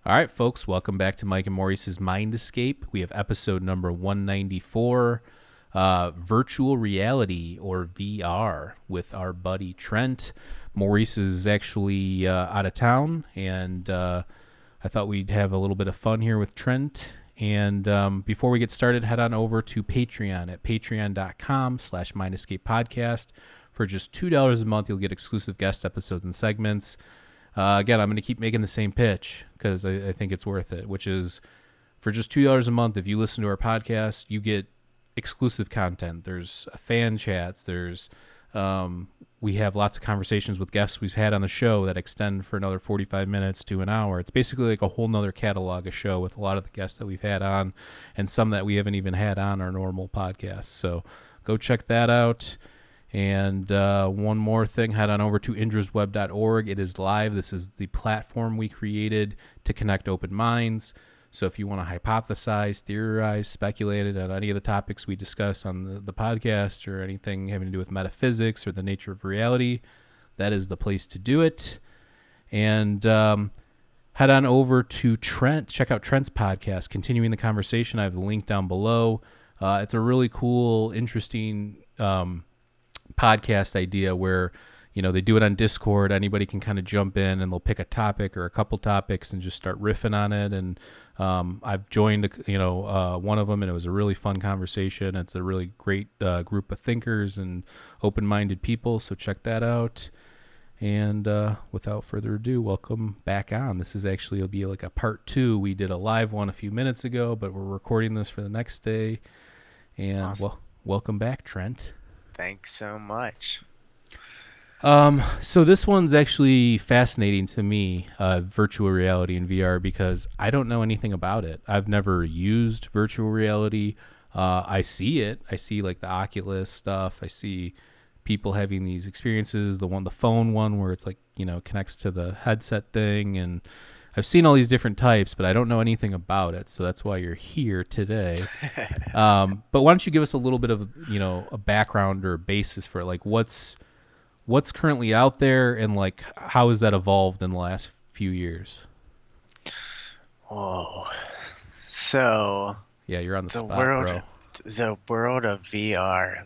All right, folks, welcome back to Mike and Maurice's Mind Escape. We have episode number 194, virtual reality or VR with our buddy Trent. Maurice is actually out of town, and I thought we'd have a little bit of fun here with Trent. And before we get started, head on over to Patreon at patreon.com/mindescapepodcast. For just $2 a month, you'll get exclusive guest episodes and segments. Again, I'm going to keep making the same pitch because I think it's worth it, which is for just $2 a month, if you listen to our podcast, you get exclusive content. There's fan chats. We have lots of conversations with guests we've had on the show that extend for another 45 minutes to an hour. It's basically like a whole nother catalog of show with a lot of the guests that we've had on and some that we haven't even had on our normal podcast. So go check that out. And one more thing, head on over to indrasweb.org. It is live. This is the platform we created to connect open minds. So if you want to hypothesize, theorize, speculate on any of the topics we discuss on the podcast or anything having to do with metaphysics or the nature of reality, that is the place to do it. And head on over to Trent. Check out Trent's podcast, Continuing the Conversation. I have the link down below. It's a really cool, interesting podcast idea where they do it on Discord. Anybody can kind of jump in and they'll pick a topic or a couple topics and just start riffing on it. And I've joined one of them, and it was a really fun conversation. It's a really great group of thinkers and open-minded people, so check that out. And without further ado, welcome back on. This is actually, it'll be like a part 2. We did a live one a few minutes ago, but we're recording this for the next day. And Awesome. welcome back, Trent. Thanks so much. So this one's actually fascinating to me, virtual reality and VR, because I don't know anything about it. I've never used virtual reality. I see it. I see like the Oculus stuff. I see people having these experiences. The phone one where it's like, connects to the headset thing. And I've seen all these different types, but I don't know anything about it. So that's why you're here today. But why don't you give us a little bit of, a background or a basis for it? Like what's currently out there and like how has that evolved in the last few years? Whoa. So Yeah, you're on the the spot, world bro. the world of VR.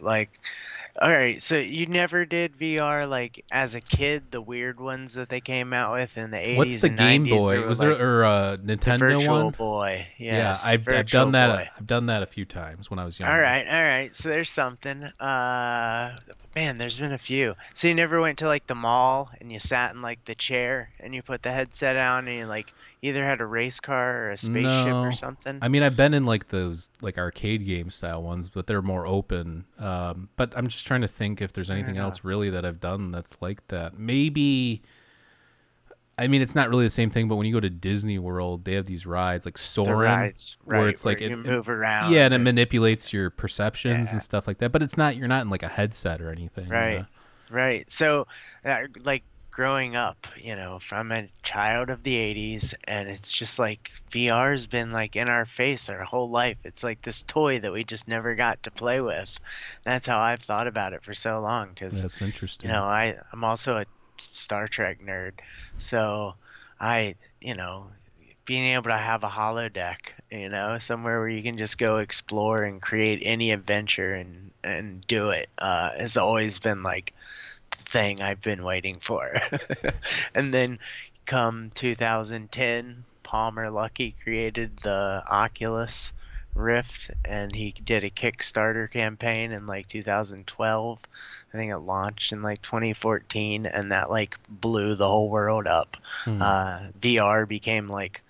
All right, so you never did VR like as a kid, the weird ones that they came out with in the What's 80s the and Game 90s, there Boy? were Was there like or a the Nintendo Virtual one? Boy. Yeah, Yes, I've done Virtual that. Boy. I've done that a few times when I was All younger. right, all right. So there's something. Man, there's been a few. So you never went to like the mall and you sat in like the chair and you put the headset on and you like either had a race car or a spaceship or No. something? I mean, I've been in like those like arcade game style ones, but they're more open. But I'm just trying to think if there's Fair anything enough. else really that I've done that's like that. Maybe. I mean, it's not really the same thing, but when you go to Disney World, they have these rides like The Soarin', rides, where right, it's where like you it move yeah, and around it and manipulates your perceptions and yeah, stuff like that. But it's not, you're not in like a headset or anything. right, right. So, like growing up, from a child of the 80s, and it's just like VR's been like in our face our whole life. It's like this toy that we just never got to play with. That's how I've thought about it for so long, because, That's interesting. I'm also a Star Trek nerd. So I, being able to have a holodeck, somewhere where you can just go explore and create any adventure and do it, has always been like the thing I've been waiting for. And then come 2010, Palmer Luckey created the Oculus Rift, and he did a Kickstarter campaign in like 2012. I think it launched in like 2014, and that like blew the whole world up. Hmm. VR became like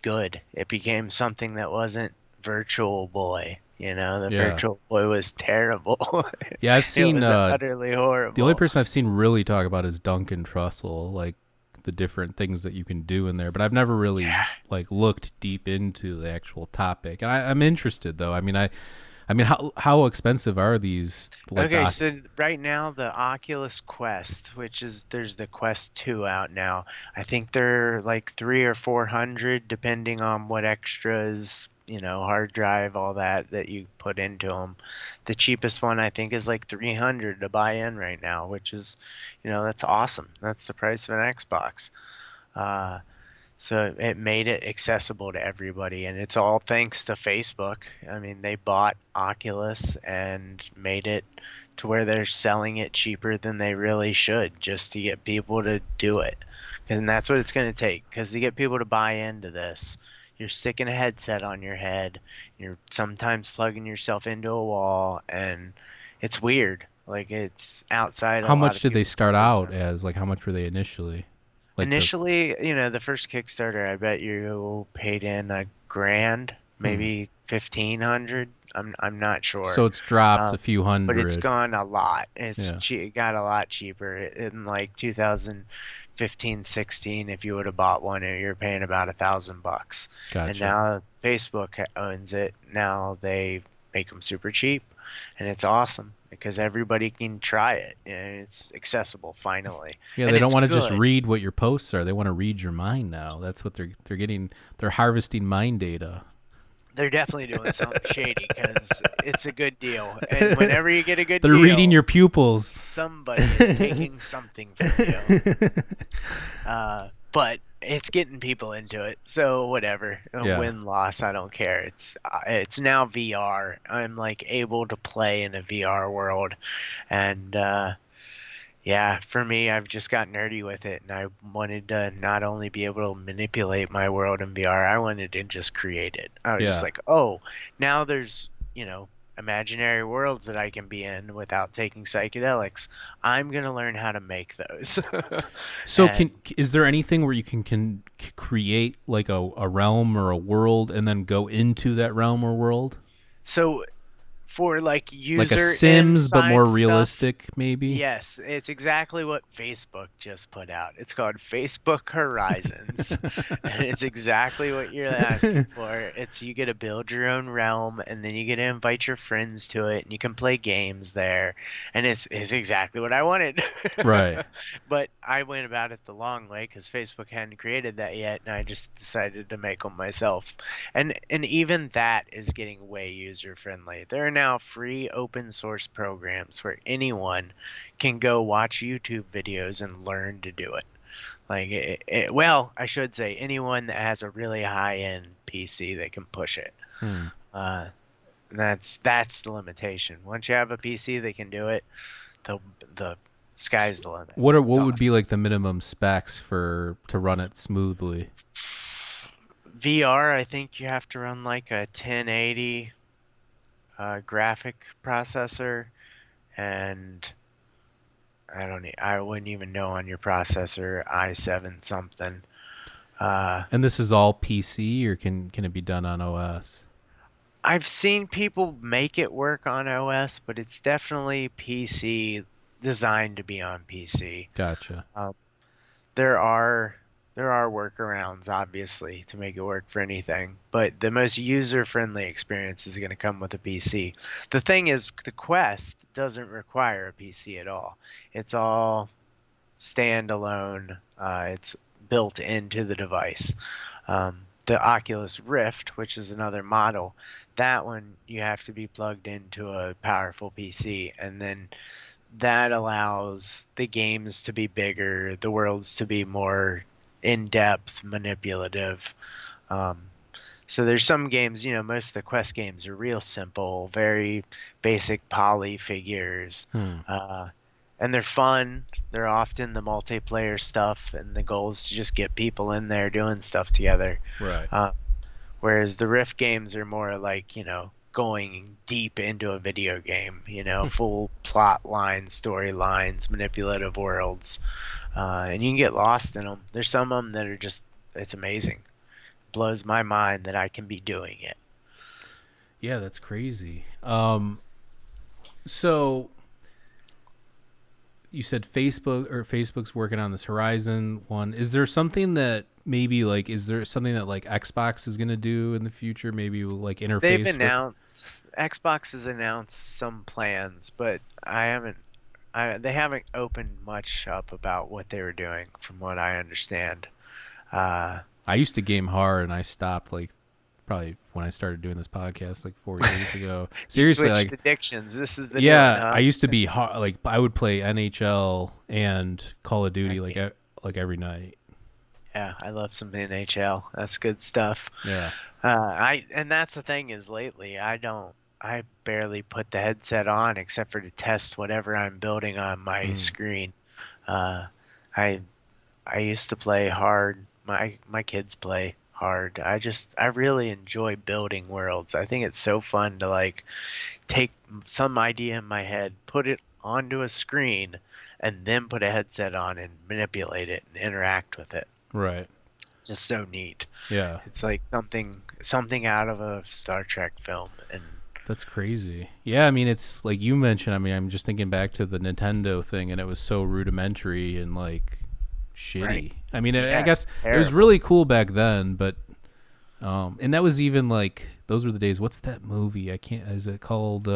good. It became something that wasn't Virtual Boy. The Yeah. Virtual Boy was terrible. Yeah, I've It seen was utterly the only horrible. person I've seen really talk about is Duncan Trussell, like the different things that you can do in there. But I've never really Yeah. like looked deep into the actual topic. And I'm interested though. I mean, how expensive are these like Okay, doc? so right now the Oculus Quest, there's the Quest 2 out now. I think they're like 3 or 400 depending on what extras, hard drive, all that you put into them. The cheapest one I think is like 300 to buy in right now, which is, that's awesome. That's the price of an Xbox. Uh, So it made it accessible to everybody, and it's all thanks to Facebook. I mean, they bought Oculus and made it to where they're selling it cheaper than they really should just to get people to do it. And that's what it's going to take, because to get people to buy into this, you're sticking a headset on your head, you're sometimes plugging yourself into a wall, and it's weird. Like, it's outside a How lot much of did they people's start comfort out zone. as? Like, how much were they initially? Like the Initially, the first Kickstarter, I bet you paid in a grand, hmm. maybe 1,500. I'm not sure. So it's dropped a Um, few but it's hundred. gone a lot. Yeah, It got a lot cheaper in like 2015, 16. If you would have bought one, you're paying about $1,000. And gotcha. now Facebook owns it. Now they make them super cheap, and it's awesome because everybody can try it, and it's accessible finally, Yeah, and they don't it's want to just good. read what your posts are. They want to read your mind now. That's what they're getting. They're harvesting mind data. They're definitely doing something shady because it's a good deal. And whenever you get a good They're reading your deal, pupils. somebody is taking something from you. But it's getting people into it. So whatever, Yeah. win loss, I don't care. It's now VR. I'm like able to play in a VR world, and yeah, for me, I've just got nerdy with it, and I wanted to not only be able to manipulate my world in VR, I wanted to just create it. I was just Yeah. like, oh, now there's, imaginary worlds that I can be in without taking psychedelics. I'm gonna learn how to make those. So And is there anything where you can create like a realm or a world and then go into that realm or world? so for like Like a user Sims but more inside stuff, realistic maybe? yes, it's exactly what Facebook just put out. It's called Facebook Horizons, and it's exactly what you're asking for. It's you get to build your own realm, and then you get to invite your friends to it, and you can play games there, and it's exactly what I wanted. Right. But I went about it the long way because Facebook hadn't created that yet, and I just decided to make them myself. And even that is getting way user friendly. There are now free open source programs where anyone can go watch YouTube videos and learn to do it. Like well, I should say anyone that has a really high end PC that can push it. Hmm. Uh, that's the limitation. Once you have a PC that can do it, the the sky's the limit. What It's would be awesome. like the minimum specs for to run it smoothly? VR, I think you have to run like a 1080 graphic processor, and I wouldn't even know on your processor, i7 something. Uh, And this is all PC or can it be done on OS? I've seen people make it work on OS, but it's definitely PC designed to be on PC. Gotcha. Um, there are there are workarounds obviously to make it work for anything, but the most user-friendly experience is going to come with a PC. The thing is, the Quest doesn't require a PC at all. It's all standalone. It's built into the device. The Oculus Rift, which is another model, that one you have to be plugged into a powerful PC, and then that allows the games to be bigger, the worlds to be more in-depth, manipulative. Um, so there's some games, most of the Quest games are real simple, very basic poly figures, Hmm. uh, and they're fun. They're often the multiplayer stuff, and the goal is to just get people in there doing stuff together. Right. Uh, Whereas the Rift games are more like, going deep into a video game, full plot lines, storylines, manipulative worlds, and you can get lost in them. There's some of them that are just, it's amazing. Blows my mind that I can be doing it. Yeah, that's crazy. So you said Facebook's working on this Horizon one. Is there something that maybe like is there something that like Xbox is gonna do in the future? Maybe like They've interface with. announced, Xbox has announced some plans, but they haven't opened much up about what they were doing, from what I understand. Uh, I used to game hard and I stopped like probably when I started doing this podcast like 4 years ago. you Seriously, switched like addictions. This is the new one, yeah, huh? I used to be hard, like I would play NHL and Call of Duty Okay. like every night. Yeah, I love some NHL. That's good stuff. Yeah. And that's the thing is lately I barely put the headset on except for to test whatever I'm building on my Mm. screen. Uh, I I used to play hard. My kids play hard. I really enjoy building worlds. I think it's so fun to like take some idea in my head, put it onto a screen, and then put a headset on and manipulate it and interact with it. Right. Just so neat. Yeah. It's like something out of a Star Trek film. And That's crazy. Yeah, I mean, it's like you mentioned. I mean, I'm just thinking back to the Nintendo thing, and it was so rudimentary and like right, shitty. I mean, I yeah, guess it was terrible. really cool back then, but and that was even like those were the days. What's that movie? I can't. Is it called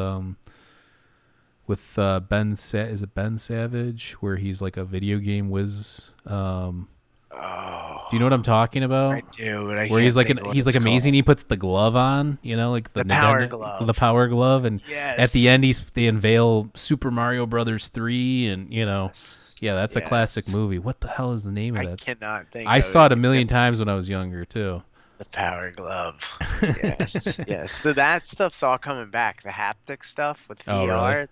with is it Ben Savage where he's like a video game whiz? Do you know what Oh, I'm talking I about? do, but I Where he's can't like think of what he's like it's amazing. called. He puts the glove on, you know, like the The Power Nintendo, the Glove. Power Glove, and at the Yes. end they unveil Super Mario Brothers 3, and Yes. yeah, that's a classic Yes. movie. What the hell is the name of I that? cannot think I of saw it it a million except times when I was younger too. the Power Glove. Yes. Yes. So that stuff's all coming back. The haptic stuff with Oh, really? VR,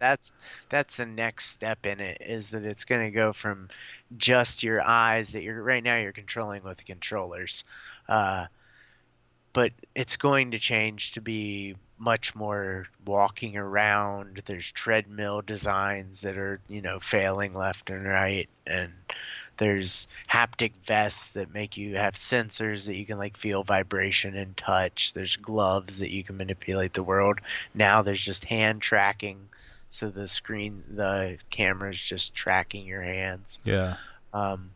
that's the next step in it, is that it's going to go from just your eyes that you're right now you're controlling with the controllers. Uh, but it's going to change to be much more walking around. There's treadmill designs that are, failing left and right, and there's haptic vests that make you have sensors that you can like feel vibration and touch. There's gloves that you can manipulate the world. Now there's just hand tracking, so the camera's just tracking your hands. Yeah. Um,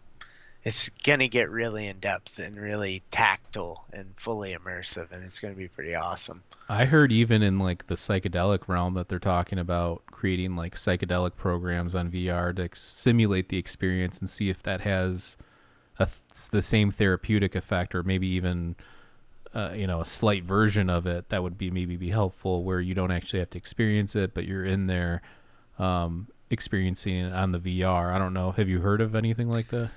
it's gonna get really in depth and really tactile and fully immersive, and it's gonna be pretty awesome. I heard even in like the psychedelic realm that they're talking about creating like psychedelic programs on VR to simulate the experience and see if that has the same therapeutic effect or maybe even a slight version of it that would be maybe be helpful where you don't actually have to experience it but you're in there experiencing it on the VR. I don't know. Have you heard of anything like that?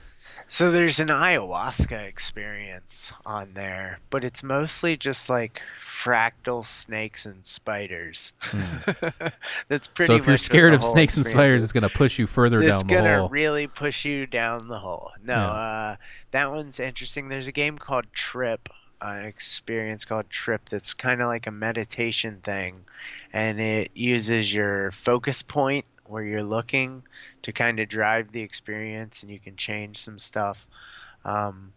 So there's an ayahuasca experience on there, but it's mostly just like fractal snakes and spiders. Hmm. That's So pretty if you're much what scared the of whole snakes and experience spiders, is. it's going to push you further It's down the gonna hole. really push you down the hole. No, Yeah. that one's interesting. There's a game called Trip, an experience called Trip that's kind of like a meditation thing, and it uses your focus point where you're looking to kind of drive the experience, and you can change some stuff. Um,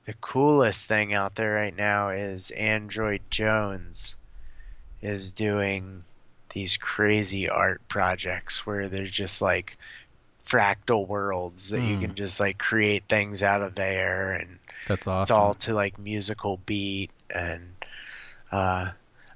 the coolest thing out there right now is Android Jones is doing these crazy art projects where there's just like fractal worlds that you Hmm. can just like create things out of there, and That's it's all awesome. to like musical beat. And uh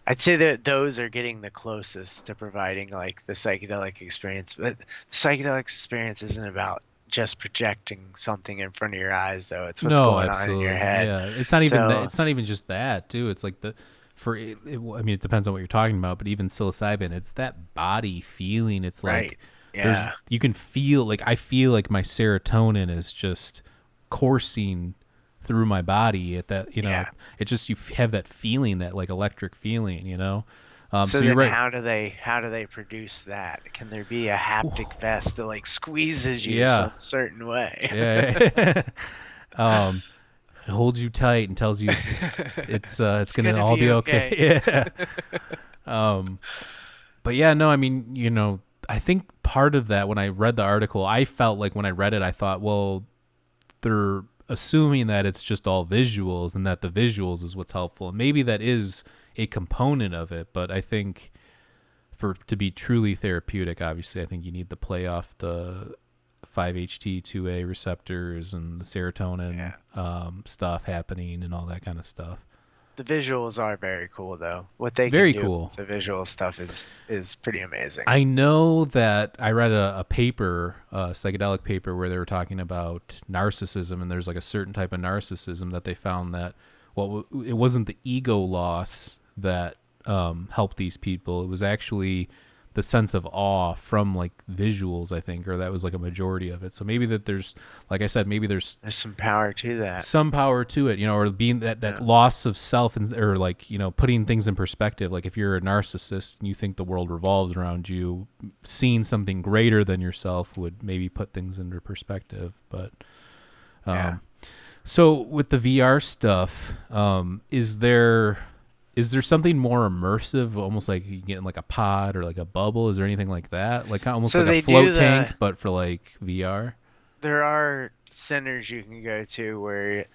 I'd say that those are getting the closest to providing like the psychedelic experience, but the psychedelic experience isn't about just projecting something in front of your eyes, though. It's what's No, going on in your absolutely. head. Yeah, it's not even that. So It's not even just that, too. It's like I mean, it depends on what you're talking about, but even psilocybin, it's that body feeling. It's right, like yeah. you can feel like I feel like my serotonin is just coursing through my body at that. Yeah. It just have that feeling, that like electric feeling. So So you're then right. how do they produce that? Can there be a haptic vest that like squeezes you Yeah, some certain way? yeah. um, it holds you tight and tells you it's It's gonna gonna all be be okay. okay. Yeah. Um, but yeah, no, I mean, I think part of that when I read the article, I felt like when I read it, I thought, well, they're assuming that it's just all visuals and that the visuals is what's helpful. And maybe that is a component of it, but I think for to be truly therapeutic, obviously, I think you need to play off the 5-HT2A receptors and the serotonin Yeah. stuff happening and all that kind of stuff. The visuals are very cool though. What they can Very do cool. with the visual stuff is pretty amazing. I know that I read a paper, a psychedelic paper, where they were talking about narcissism, and there's like a certain type of narcissism that they found that it wasn't the ego loss that helped these people. It was actually the sense of awe from like visuals, I think, or that was like a majority of it. So maybe that there's, like I said, maybe there's There's some power to that. some power to it, or being that Yeah. loss of self, and or like putting things in perspective. Like if you're a narcissist and you think the world revolves around you, seeing something greater than yourself would maybe put things into perspective. But Yeah. um, so with the VR stuff, is there something more immersive, almost like you get in like a pod or like a bubble? Is there anything like that, like almost So like a they do float tank, but for like VR? there are centers you can go to where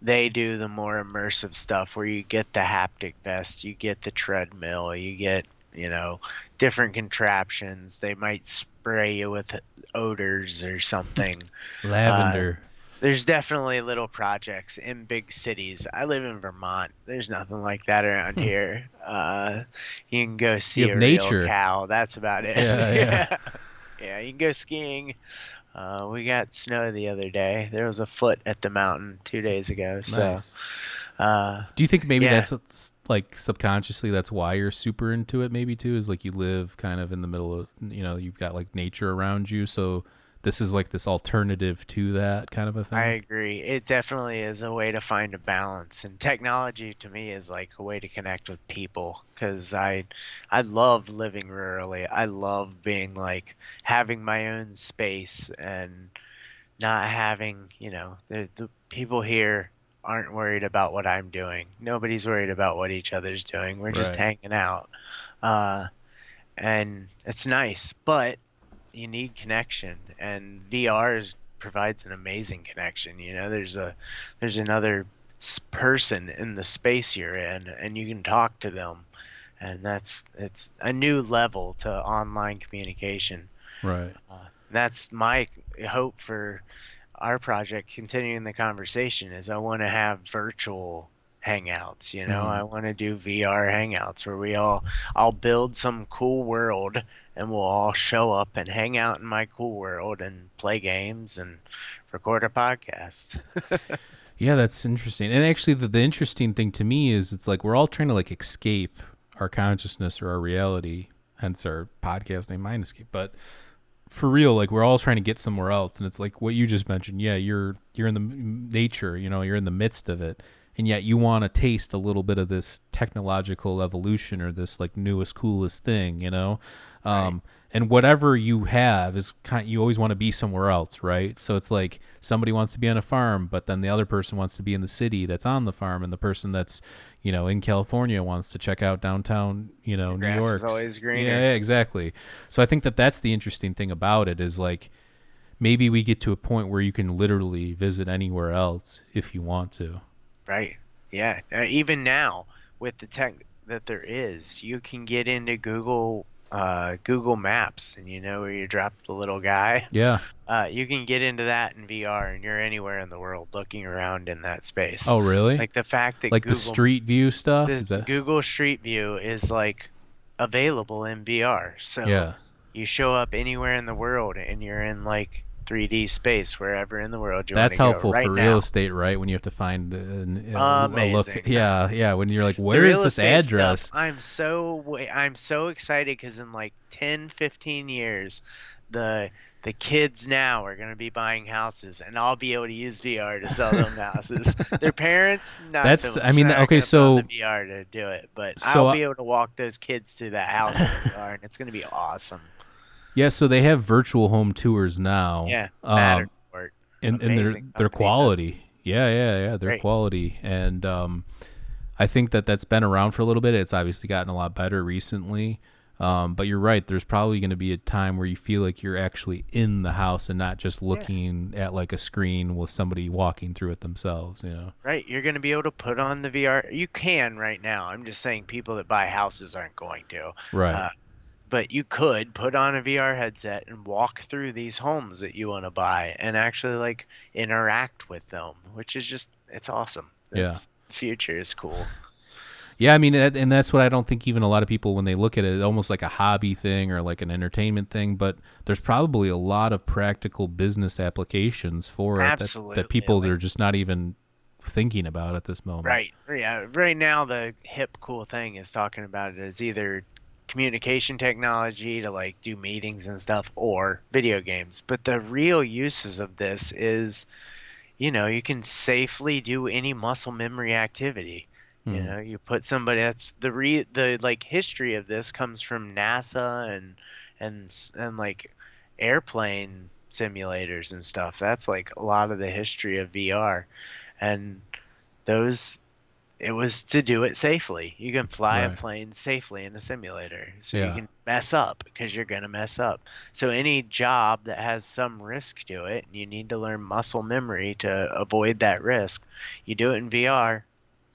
they do the more immersive stuff where you get the haptic vest, you get the treadmill, you get, different contraptions. They might spray you with odors or something. Uh, Lavender. there's definitely little projects in big cities. I live in Vermont. There's nothing like that around Hmm. here. You can go You see have a real nature. cow. That's about it. Yeah, yeah. Yeah. Yeah, you can go skiing. We got snow the other day. There was a foot at the mountain 2 days ago. So, Nice. uh, Do you think maybe yeah, that's like subconsciously that's why you're super into it? Maybe too is like you live kind of in the middle of you've got like nature around you, so this is like this alternative to that kind of a I thing. agree. It definitely is a way to find a balance, and technology to me is like a way to connect with people. Because I love living rurally. I love being like having my own space and not having, the people here aren't worried about what I'm doing. Nobody's worried about what each other's doing. We're just Right. hanging out. Uh, and it's nice, but you need connection, and provides an amazing connection. There's another person in the space you're in, and you can talk to them, and it's a new level to online communication. Right. That's my hope for our project, continuing the conversation, is I want to have virtual hangouts. Hmm. I want to do VR hangouts where I'll build some cool world and we'll all show up and hang out in my cool world and play games and record a podcast. Yeah, that's interesting. And actually, the interesting thing to me is it's like we're all trying to like escape our consciousness or our reality, hence our podcast name, Mind Escape. But for real, like we're all trying to get somewhere else, and it's like what you just mentioned. Yeah, you're in the nature, you're in the midst of it, and yet you want to taste a little bit of this technological evolution or this like newest coolest thing. Right. um, and whatever you have is you always want to be somewhere else, right? So it's like somebody wants to be on a farm, but then the other person wants to be in the city that's on the farm, and the person that's in California wants to check out downtown, The New grass is York's. always Yeah, greener. yeah, exactly. So I think that that's the interesting thing about it is like maybe we get to a point where you can literally visit anywhere else if you want to. Right. Yeah. Even now, with the tech that there is, you can get into Google Maps, and where you drop the little guy. Yeah. You can get into that in VR, and you're anywhere in the world looking around in that space. Oh, really? Like the fact that Like the street view stuff? the Is that? Google Street View is like available in VR. So Yeah. you show up anywhere in the world, and you're in like 3D space wherever in the world you want That's to go helpful for right real now. estate, right? When you have to find a look. Amazing. Yeah, yeah. When you're like, The where is real this estate stuff, address? I'm so excited because in like 10, 15 years, the the kids now are going to be buying houses, and I'll be able to use VR to sell them houses. Their parents, not so I much. mean, They're not okay, going to put on the so VR to do it, but I'll so be able to walk those kids to that house in VR, and it's going to be awesome. yeah, so they have virtual home tours now. Yeah, Matterport, And their amazing their company does it quality. Yeah, yeah, yeah, their great. quality. And I think that that's been around for a little bit. It's obviously gotten a lot better recently. But you're right. There's probably going to be a time where you feel like you're actually in the house and not just Yeah. looking at like a screen with somebody walking through it themselves. Right, you're going to be able to put on the VR. You can right now. I'm just saying people that buy houses aren't going to. Right. Uh, but you could put on a VR headset and walk through these homes that you want to buy and actually like interact with them, which is just it's awesome. Yeah. That's the future is cool. Yeah, I mean, and that's what I don't think even a lot of people, when they look at it, almost like a hobby thing or like an entertainment thing. But there's probably a lot of practical business applications for it that Absolutely. people Like are just not even thinking about at this moment. right. Yeah, right now the hip cool thing is talking about it as either communication technology to like do meetings and stuff, or video games. But the real uses of this is, you can safely do any muscle memory activity. Hmm. You put somebody, that's the like history of this comes from NASA and like airplane simulators and stuff. That's like a lot of the history of VR. And those it was to do it safely. You can fly a Right. plane safely in a simulator. So you Yeah. can mess up because you're going to mess up. So any job that has some risk to it, you need to learn muscle memory to avoid that risk. You do it in VR.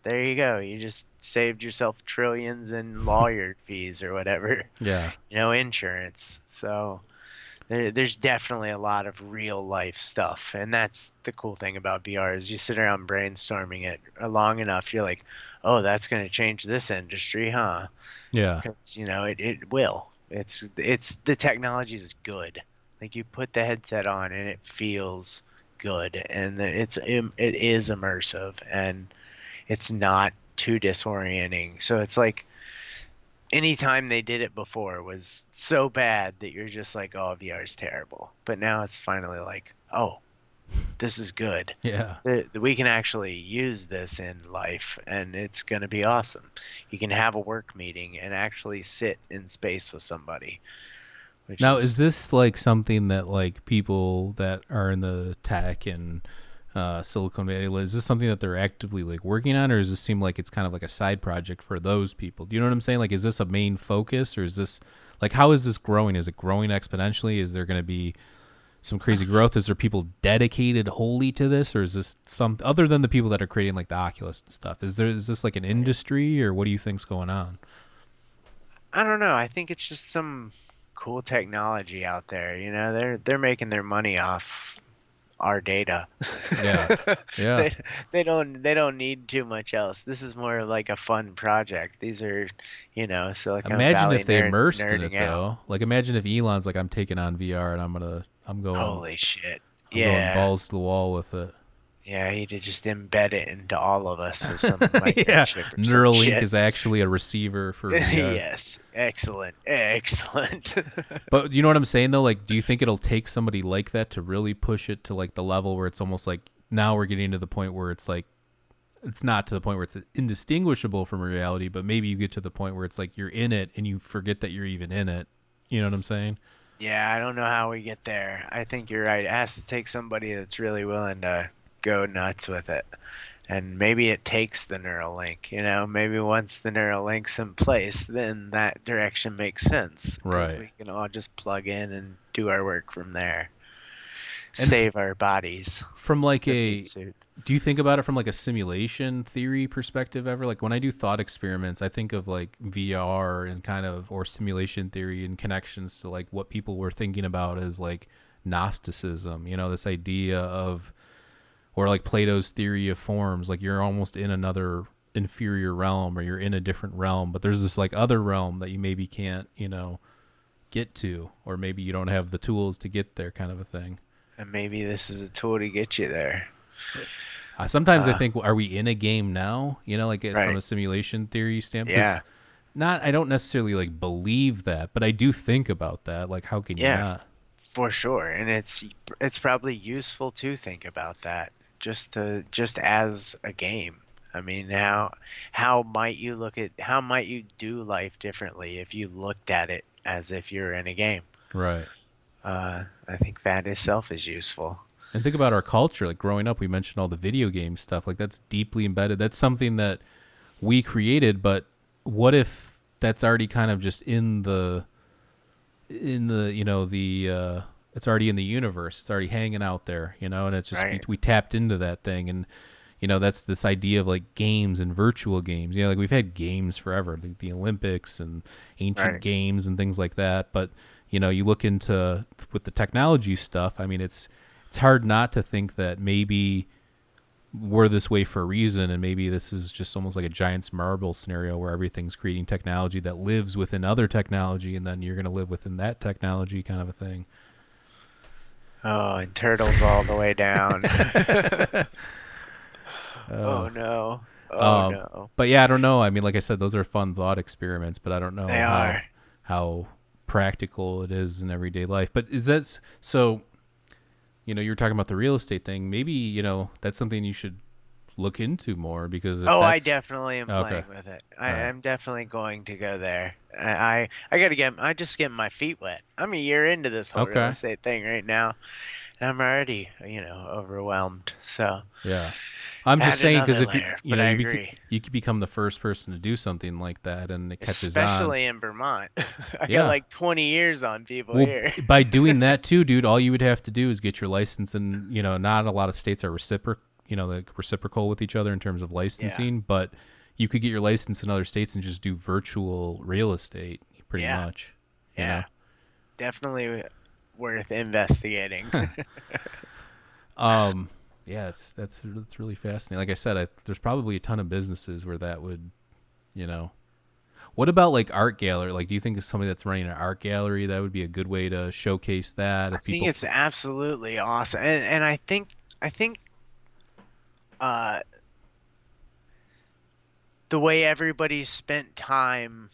There you go. You just saved yourself trillions in lawyer fees or whatever, Yeah. insurance. So there's definitely a lot of real life stuff, and that's the cool thing about VR is you sit around brainstorming it long enough, you're like, oh, that's going to change this industry, huh? Yeah. Because it will. It's the technology is good. Like you put the headset on and it feels good, and it is immersive, and it's not too disorienting. So it's like anytime they did it before was so bad that you're just like, oh, VR is terrible. But now it's finally like, oh, this is good. Yeah. We can actually use this in life, and it's going to be awesome. You can have a work meeting and actually sit in space with somebody, which Now, is is, this like something that like people that are in the tech and Silicon Valley, is this something that they're actively like working on, or does this seem like it's kind of like a side project for those people? Do you know what I'm saying? Like, is this a main focus, or is this like how is this growing? Is it growing exponentially? Is there going to be some crazy growth? Is there people dedicated wholly to this, or is this some other than the people that are creating like the Oculus and stuff? Is this like an industry, or what do you think's going on? I don't know. I think it's just some cool technology out there. They're making their money off our data. Yeah, yeah. They they don't need too much else. This is more like a fun project. These are, Silicon Imagine Valley if they nerds immersed in nerding it out. though. Like imagine if Elon's like, I'm taking on VR and Holy shit. I'm going Yeah. balls to the wall with it. Yeah, he'd just embed it into all of us with some Yeah, microchip or some Neuralink shit. is actually a receiver for VR. Yes. Excellent. Excellent. But you know what I'm saying though? Like, do you think it'll take somebody like that to really push it to like the level where it's almost like now we're getting to the point where it's like it's not to the point where it's indistinguishable from reality, but maybe you get to the point where it's like you're in it and you forget that you're even in it. You know what I'm saying? Yeah, I don't know how we get there. I think you're right. It has to take somebody that's really willing to go nuts with it. And maybe it takes the neural link, maybe once the neural link's in place, then that direction makes sense because Right. we can all just plug in and do our work from there. And Save our bodies. from like The meat a suit. do you think about it from like a simulation theory perspective ever? Like when I do thought experiments, I think of like VR and kind of or simulation theory and connections to like what people were thinking about as like Gnosticism, this idea of or like Plato's theory of forms, like you're almost in another inferior realm or you're in a different realm, but there's this like other realm that you maybe can't, get to, or maybe you don't have the tools to get there kind of a thing. And maybe this is a tool to get you there. Sometimes I Uh, think, are we in a game now? Like from right. a simulation theory standpoint, Yeah. because not, I don't necessarily like believe that, but I do think about that. Like, how can you Yeah, not? for sure. And it's probably useful to think about that just as a game. I mean, how might you do life differently if you looked at it as if you're in a game? Right. I think that itself is useful. And think about our culture. Like growing up, we mentioned all the video game stuff. Like that's deeply embedded. That's something that we created. But what if that's already kind of just in the it's already in the universe. It's already hanging out there, and it's just we, Right. we tapped into that thing, and that's this idea of like games and virtual games. Like we've had games forever, like the Olympics and ancient Right. games and things like that. But you look into with the technology stuff. I mean, it's hard not to think that maybe we're this way for a reason, and maybe this is just almost like a giant's marble scenario where everything's creating technology that lives within other technology, and then you're going to live within that technology, kind of a thing. Oh, and turtles all the way down. Uh, Oh no. Oh um, no. but yeah, I don't know. I mean, like I said, those are fun thought experiments, but I don't know They how are. how practical it is in everyday life. But is that so? You were talking about the real estate thing. Maybe that's something you should look into more, because if Oh, I that's definitely am okay, playing with it. all right, I'm definitely going to go there. I gotta I just getting my feet wet. I'm a year into this whole real okay, estate thing right now, and I'm already, overwhelmed. So yeah. I'm just add saying, because another if layer, but I agree. you could become the first person to do something like that, and it catches on. Especially in Vermont. I got Yeah. like 20 years on people Well, here. by doing that too, dude, all you would have to do is get your license, and not a lot of states are like reciprocal with each other in terms of Yeah. licensing, but you could get your license in other states and just do virtual real estate, pretty Yeah. much. You Yeah. know. Definitely worth investigating. Um. Yeah, that's really fascinating. Like I said, there's probably a ton of businesses where that would, you know. What about like art gallery? Like, do you think if somebody that's running an art gallery, that would be a good way to showcase that? I If think people, it's absolutely awesome. And I think uh the way everybody's spent time,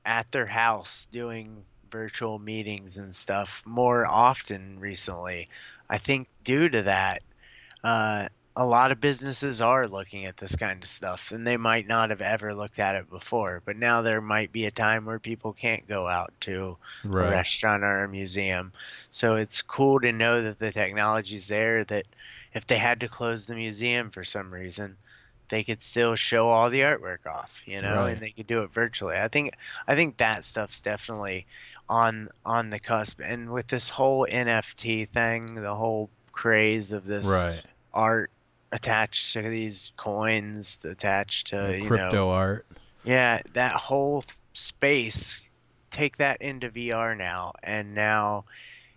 at their house doing virtual meetings and stuff more often recently, I think due to that, uh, a lot of businesses are looking at this kind of stuff, and they might not have ever looked at it before. But now there might be a time where people can't go out to a right, restaurant or a museum. So it's cool to know that the technology's there, that if they had to close the museum for some reason, they could still show all the artwork off, and right, they could do it virtually. I think that stuff's definitely on the cusp. And with this whole NFT thing, the whole craze of this right. art attached to these coins, attached Yeah, to, crypto art. yeah, that whole space, take that into VR now, and now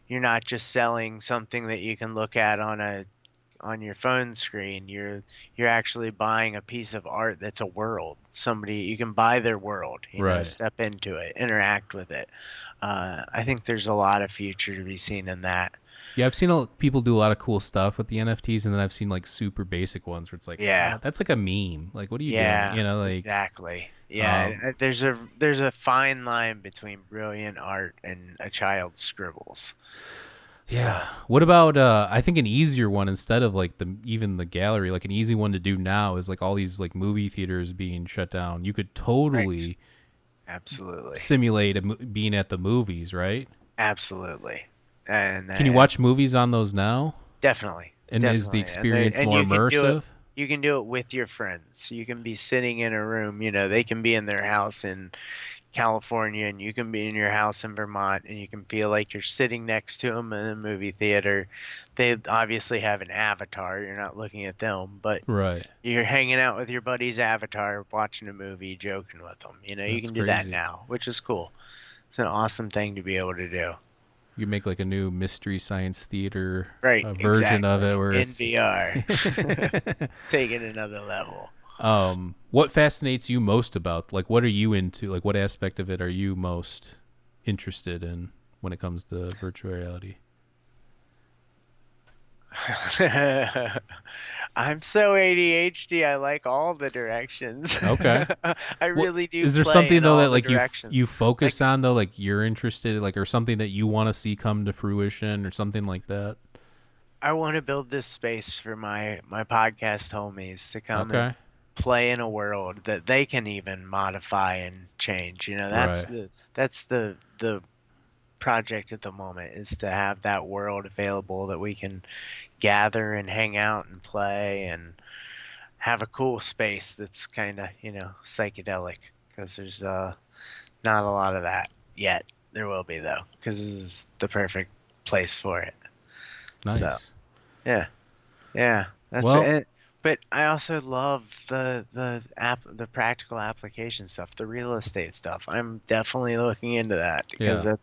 you're not just selling something that you can look at on your phone screen. You're actually buying a piece of art that's a world. Somebody, you can buy their world, Right. step into it, interact with it. I think there's a lot of future to be seen in that. Yeah, I've seen people do a lot of cool stuff with the NFTs, and then I've seen like super basic ones where it's like, Yeah. that's like a meme. Like, what are you doing? Yeah, Like, exactly. Yeah, um, there's a fine line between brilliant art and a child's scribbles. yeah. So, What about I think an easier one, instead of like even the gallery, like an easy one to do now is like all these like movie theaters being shut down. You could right. totally Absolutely. simulate being at the movies, right? Absolutely. And Can you watch movies on those now? definitely, And is the definitely. experience And more immersive? you can do it with your friends. You can be sitting in a room, they can be in their house in California, and you can be in your house in Vermont, and you can feel like you're sitting next to them in a movie theater. They obviously have an avatar. You're not looking at them, but Right. you're hanging out with your buddy's avatar, watching a movie, joking with them. You That's can do that crazy. now, which is cool. It's an awesome thing to be able to do. You make like a new mystery science theater Right, version of it exactly. where In it's VR. Take it another level. what fascinates you most about, like, what are you into, like what aspect of it are you most interested in when it comes to virtual reality? I'm so ADHD. I like all the directions. Okay. I What really do is there play something in though all that the like directions. you focus Like, on though, like you're interested, like, or something that you want to see come to fruition or something like that? I want to build this space for my podcast homies to come and Okay. play in a world that they can even modify and change. Right. That's the project at the moment, is to have that world available that we can gather and hang out and play and have a cool space that's kind of, psychedelic, because there's not a lot of that yet. There will be, though, because this is the perfect place for it. So, Nice. yeah. Yeah, that's Well, it. But I also love the practical application stuff, the real estate stuff. I'm definitely looking into that, because yeah.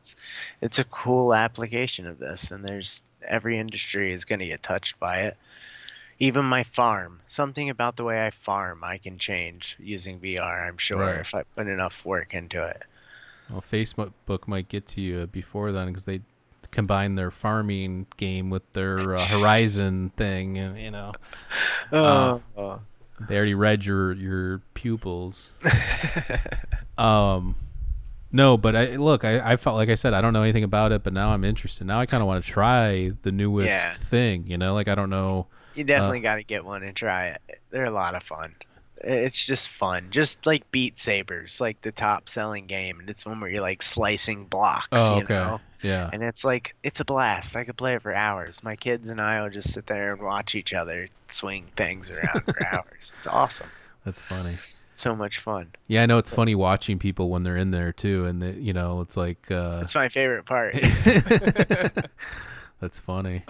it's a cool application of this, and there's every industry is going to get touched by it. Even my farm, something about the way I farm, I can change using VR, I'm sure, Right. if I put enough work into it. Well, Facebook might get to you before then, because they combine their farming game with their Horizon thing, and uh, Oh. they already read your pupils. Um, No, but I felt like I said I don't know anything about it, but now I'm interested. Now I kind of want to try the newest Yeah, thing. Like I don't know. you Uh, definitely got to get one and try it. They're a lot of fun. It's just fun, just like Beat Sabers, like the top selling game, and it's one where you're like slicing blocks, oh, okay, yeah. and it's like it's a blast. I could play it for hours. My kids and I will just sit there and watch each other swing things around for hours. It's awesome. That's funny. So much fun. Yeah, I know it's funny watching people when they're in there too, and it's like It's my favorite part. that's funny.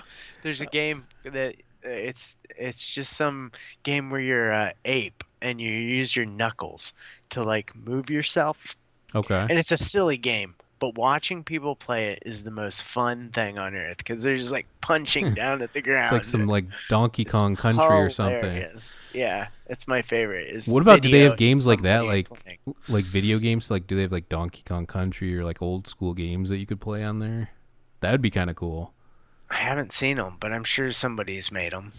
There's a game that it's just some game where you're a ape and you use your knuckles to like move yourself, Okay. and it's a silly game. But watching people play it is the most fun thing on earth because they're just like punching down at the It's like ground. some like Donkey It's Kong Country or something. hilarious. Yeah, it's my favorite. Is What about do they have video games like that, somebody like playing. video games? Like, do they have like Donkey Kong Country or like old school games that you could play on there? That would be kind of cool. I haven't seen them, but I'm sure somebody's made them.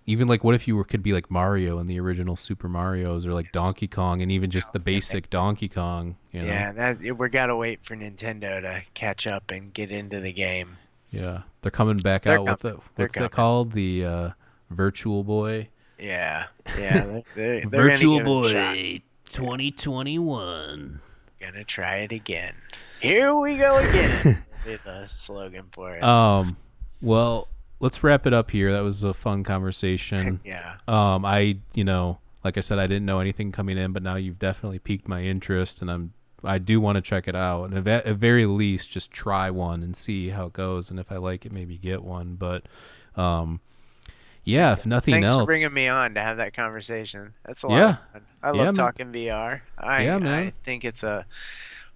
Even like, what if you could be like Mario in the original Super Mario's, or like It's Donkey Kong, and even just the yeah, basic Donkey Kong? yeah, that we gotta wait for Nintendo to catch up and get into the game. Yeah, they're coming back They're out with coming. the They're what's that coming. called? The Virtual Boy. Yeah, yeah, they're gonna Virtual give it a shot. Boy Yeah, 2021. gonna try it again. Here we go again. Will be the slogan for it. Well, let's wrap it up here. That was a fun conversation. Yeah, Like I said, I didn't know anything coming in, but now you've definitely piqued my interest, and I do want to check it out, and at very least, just try one and see how it goes, and if I like it, maybe get one. But, yeah, if nothing thanks for else, bringing me on to have that conversation. That's a lot yeah, of fun. I yeah, love man, talking VR. yeah, I man. think it's a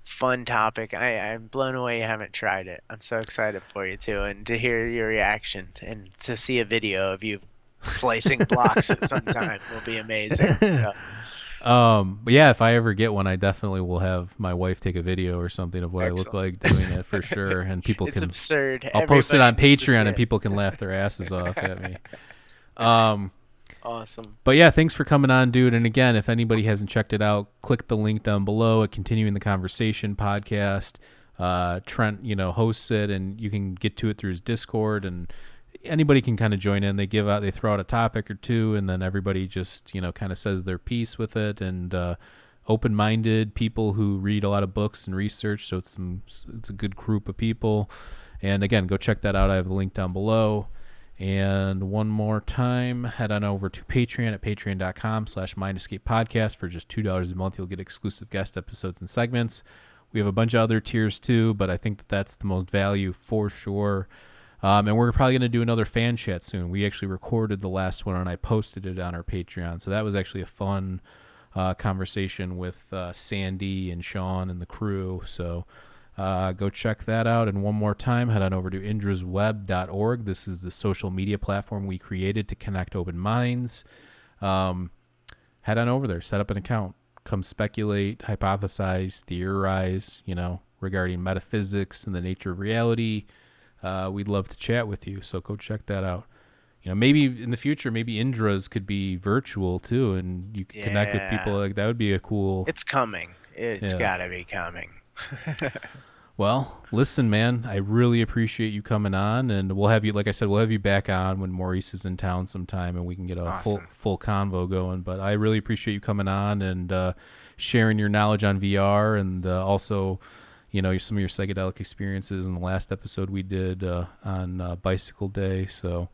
fun topic. I'm blown away you haven't tried it. I'm so excited for you too, and to hear your reaction and to see a video of you slicing blocks at some time will be amazing. So, But yeah, if I ever get one, I definitely will have my wife take a video or something of what I look excellent. like doing it for sure, and people It's can. absurd. I'll post it Everybody on needs to see Patreon, and it. people can laugh their asses off at me. Um, Awesome. but yeah, thanks for coming on, dude. And again, if anybody hasn't checked it out, click the link down below. A Continuing the Conversation podcast. Trent, hosts it, and you can get to it through his Discord, and anybody can kind of join in. They throw out a topic or two, and then everybody just, kind of says their piece with it. And open-minded people who read a lot of books and research. So it's a good group of people. And again, go check that out. I have the link down below. And one more time, head on over to Patreon at patreon.com/MindEscapePodcast. For just $2 a month, you'll get exclusive guest episodes and segments. We have a bunch of other tiers too, but I think that's the most value for sure. And we're probably going to do another fan chat soon. We actually recorded the last one, and I posted it on our Patreon. So that was actually a fun conversation with Sandy and Sean and the crew. So go check that out. And one more time, head on over to indrasweb.org. This is the social media platform we created to connect open minds. Head on over there, set up an account, come speculate, hypothesize, theorize, regarding metaphysics and the nature of reality. We'd love to chat with you, so go check that out. Maybe in the future, maybe Indra's could be virtual too, and you could connect with people. Yeah. Like that would be a cool. It's coming. It's Yeah. gotta be coming. Well, listen, man, I really appreciate you coming on, and we'll have you, like I said, we'll have you back on when Maurice is in town sometime, and we can get a Awesome. full convo going. But I really appreciate you coming on and sharing your knowledge on VR, and also, some of your psychedelic experiences in the last episode we did on Bicycle Day. So,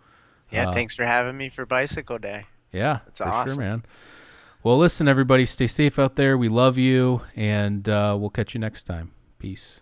Yeah, thanks for having me for Bicycle Day. yeah, That's for awesome. sure, man. Well, listen, everybody, stay safe out there. We love you, and we'll catch you next time. Peace.